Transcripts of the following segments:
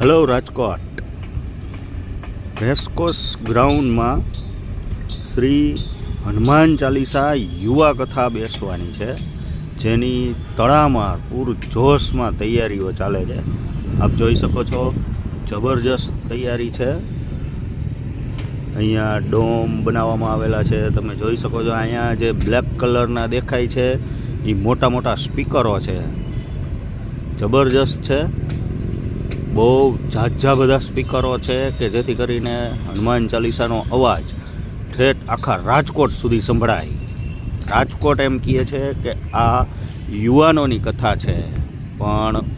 Hello Rajkot racecourse ગ્રાઉન્ડમાં શ્રી હનુમાન ચાલીસા યુવા કથા બેસવાની છે, જેની તડામાર પૂરજોશમાં તૈયારીઓ ચાલે છે. આપ જોઈ શકો છો, જબરજસ્ત તૈયારી છે. અહીંયા ડોમ બનાવવામાં આવેલા છે. તમે જોઈ શકો છો, અહીંયા જે બ્લેક કલરના દેખાય છે એ મોટા મોટા સ્પીકરો છે. જબરજસ્ત છે. બહુ ઝાઝા બધા સ્પીકરો છે કે જેથી કરીને હનુમાન ચાલીસાનો અવાજ ઠેઠ આખા રાજકોટ સુધી સંભળાય. રાજકોટ એમ કહે છે કે આ યુવાનોની કથા છે, પણ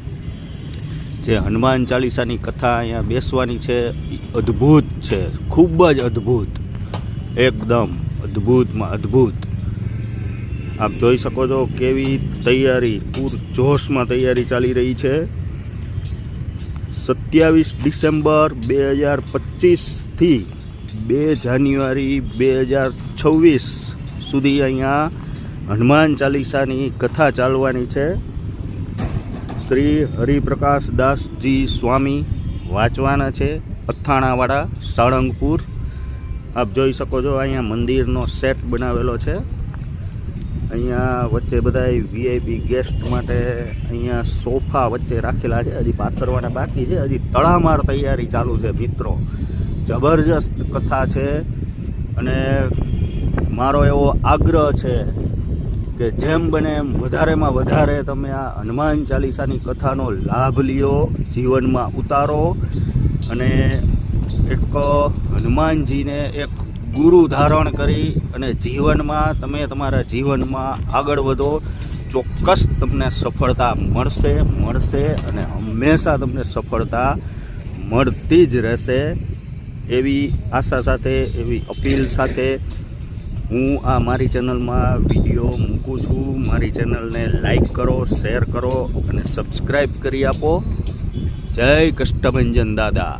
જે હનુમાન ચાલીસાની કથા અહીંયા બેસવાની છે એ અદ્ભુત છે, ખૂબ જ અદ્ભુત, એકદમ અદ્ભુતમાં અદ્ભુત. આપ જોઈ શકો છો કેવી તૈયારી, પૂરજોશમાં તૈયારી ચાલી રહી છે. 27 ડિસેમ્બર 2025થી 2 જાન્યુઆરી 2026 સુધી અહીંયા હનુમાન ચાલીસાની કથા ચાલવાની છે. શ્રી હરિપ્રકાશ દાસજી સ્વામી વાંચવાના છે, અથાણાવાડા, સાળંગપુર. આપ જોઈ શકો છો, અહીંયા મંદિરનો સેટ બનાવેલો છે. અહીંયા વચ્ચે બધા વીઆઈપી ગેસ્ટ માટે અહીંયા સોફા વચ્ચે રાખેલા છે. હજી પાથરવાના બાકી છે. હજી તડામાર તૈયારી ચાલુ છે મિત્રો. જબરજસ્ત કથા છે અને મારો એવો આગ્રહ છે કે જેમ બને એમ વધારેમાં વધારે તમે આ હનુમાન ચાલીસાની કથાનો લાભ લ્યો, જીવનમાં ઉતારો અને એક હનુમાનજીને એક ગુરુ ધારણ કરી અને જીવનમાં તમે તમારા જીવનમાં આગળ વધો. ચોક્કસ તમને સફળતા મળશે અને હંમેશા તમને સફળતા મળતી જ રહેશે. એવી આશા સાથે, એવી અપીલ સાથે હું આ મારી ચેનલમાં વિડીયો મૂકું છું. મારી ચેનલને લાઈક કરો, શેર કરો અને સબસ્ક્રાઈબ કરી આપો. જય કષ્ટભંજન દાદા.